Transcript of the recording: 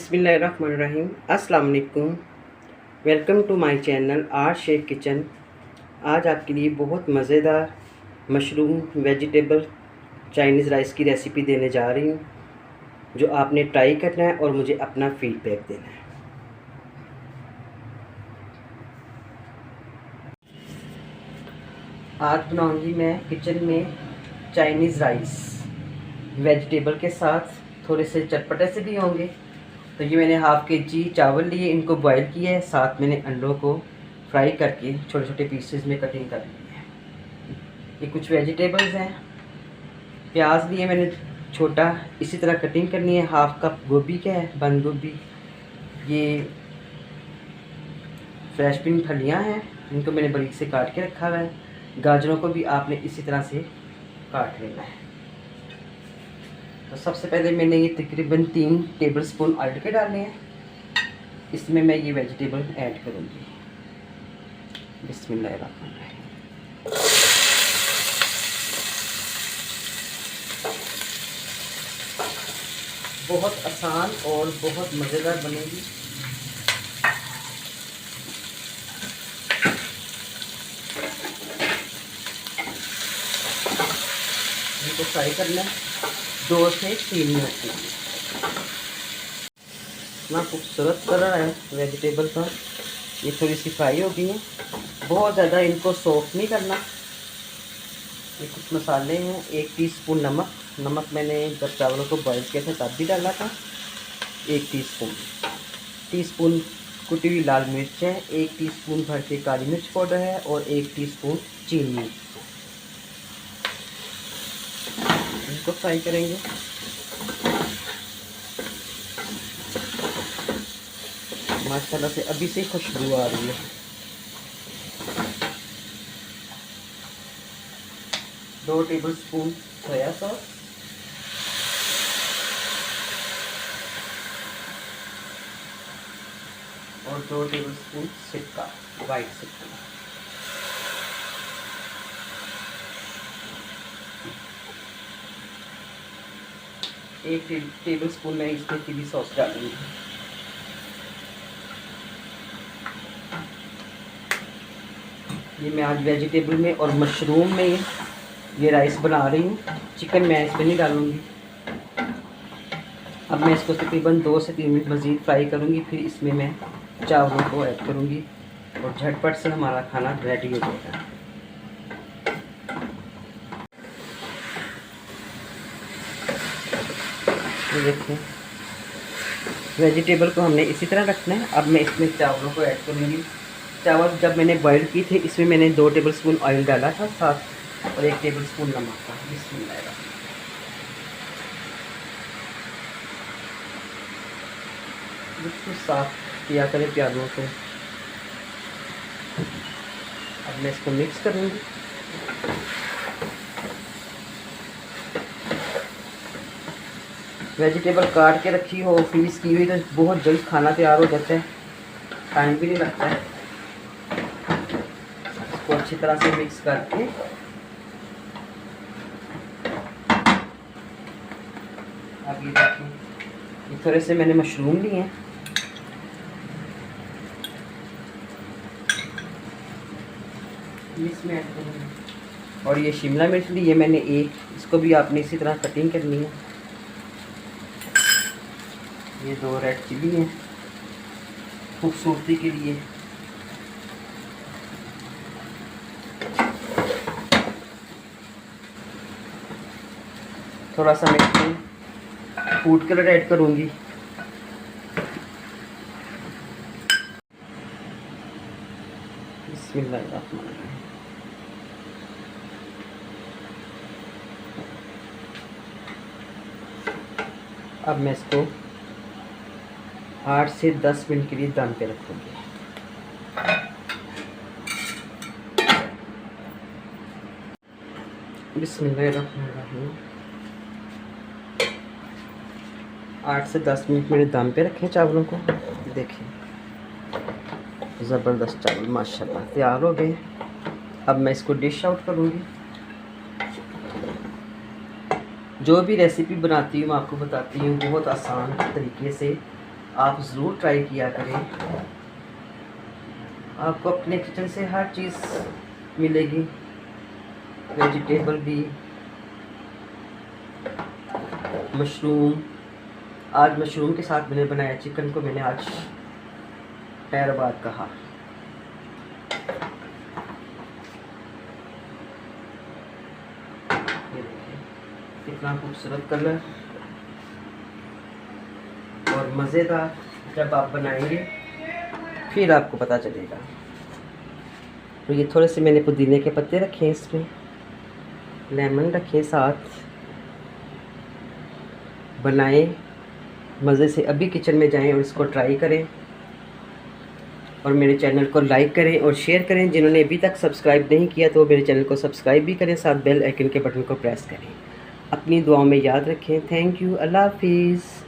बिस्मिल्लाहिर्रहमानिर्रहीम। अस्सलाम वालेकुम। Welcome to my channel R Shaikh kitchen. आज आपके लिए बहुत मज़ेदार मशरूम वेजिटेबल चाइनीज़ राइस की रेसिपी देने जा रही हूँ, जो आपने ट्राई करना है और मुझे अपना फीडबैक देना है। आज बनाऊंगी मैं किचन में चाइनीज़ राइस वेजिटेबल के साथ, थोड़े से चटपटे से भी होंगे। तो ये मैंने हाफ़ केजी चावल लिए, इनको बॉईल किया है, साथ मैंने अंडों को फ्राई करके छोटे छोटे पीसेस में कटिंग कर ली है। ये कुछ वेजिटेबल्स हैं। प्याज लिए मैंने छोटा, इसी तरह कटिंग करनी है। हाफ़ कप गोभी का है, बंद गोभी। ये फ्रेश पिन फलियाँ हैं, इनको मैंने बारीक से काट के रखा हुआ है। गाजरों को भी आपने इसी तरह से काट लेना है। तो सबसे पहले मैंने ये तकरीबन 3 टेबलस्पून ऑयल के डालने हैं। इसमें मैं ये वेजिटेबल ऐड करूँगी। बिस्मिल्लाहिर्रहमानिर्रहीम। बहुत आसान और बहुत मज़ेदार बनेगी। इनको फ्राई करना है 2 से 3 मिनट के लिए। इतना खूबसूरत कलर है वेजिटेबल का। ये थोड़ी सी फ्राई हो गई है, बहुत ज़्यादा इनको सॉफ्ट नहीं करना। ये कुछ मसाले हैं। 1 टीस्पून नमक मैंने जब चावलों को बॉईल किया था तब भी डाला था। 1 टीस्पून कुटी हुई लाल मिर्च है। 1 टीस्पून भर के काली मिर्च पाउडर है और 1 टीस्पून चीनी। इनको फ्राई करेंगे। माशाल्लाह से अभी से खुशबू आ रही है। दो टेबलस्पून सोया सॉस, और 2 टेबलस्पून सिरका, वाइट सिरका। एक टेबलस्पून मैं इसमें चिली सॉस डालूंगी। ये मैं आज वेजिटेबल में और मशरूम में ये राइस बना रही हूँ। चिकन मैं इसमें नहीं डालूँगी। अब मैं इसको तकरीबन 2 से 3 मिनट मज़ीद फ्राई करूँगी, फिर इसमें मैं चावलों को ऐड करूँगी और झटपट से हमारा खाना रेडी हो जाएगा। ये देखिए, वेजिटेबल को हमने इसी तरह रखना है। अब मैं इसमें चावलों को ऐड करूँगी। चावल जब मैंने बॉईल किए थे, इसमें मैंने 2 टेबलस्पून ऑयल डाला था साथ, और 1 टेबलस्पून नमक का। बिस्मिल्लाह। बिल्कुल साफ किया करें प्याजों को। अब मैं इसको मिक्स करूँगी। वेजिटेबल काट के रखी हो, फ्रीज की हुई, तो बहुत जल्द खाना तैयार हो जाता है, टाइम भी नहीं लगता है। इसको अच्छी तरह से मिक्स करके अब ये देखिए, ये थोड़े से मैंने मशरूम लिए हैं। इसमें ऐड करूँगी। और ये शिमला मिर्च ली है मैंने एक, इसको भी आपने इसी तरह कटिंग करनी है। ये 2 रेड चिली हैं खूबसूरती के लिए। थोड़ा सा मैं इसमें फूड कलर ऐड करूँगी। बिस्मिल्लाहिर्रहमानिर्रहीम। अब मैं इसको 8 से 10 मिनट के लिए दम पे रखूँगी। बिस्मिल्लाहिर्रहमानिर्रहीम। 8 से 10 मिनट मैंने दम पे रखे चावलों को। देखिए, ज़बरदस्त चावल माशाल्लाह तैयार हो गए। अब मैं इसको डिश आउट करूँगी। जो भी रेसिपी बनाती हूँ मैं आपको बताती हूँ बहुत आसान तरीके से। आप ज़रूर ट्राई किया करें। आपको अपने किचन से हर चीज़ मिलेगी, वेजिटेबल भी, मशरूम। आज मशरूम के साथ मैंने बनाया, चिकन को मैंने आज हैदराबाद कहा। ये देखिए कितना खूबसूरत कलर और मज़ेदार। जब आप बनाएंगे फिर आपको पता चलेगा। तो ये थोड़े से मैंने पुदीने के पत्ते रखे हैं, इसमें लेमन रखे साथ। बनाएं मज़े से, अभी किचन में जाएं और इसको ट्राई करें और मेरे चैनल को लाइक करें और शेयर करें। जिन्होंने अभी तक सब्सक्राइब नहीं किया तो मेरे चैनल को सब्सक्राइब भी करें, साथ बेल आइकन के बटन को प्रेस करें। अपनी दुआओं में याद रखें। Thank you. अल्लाह हाफिज़।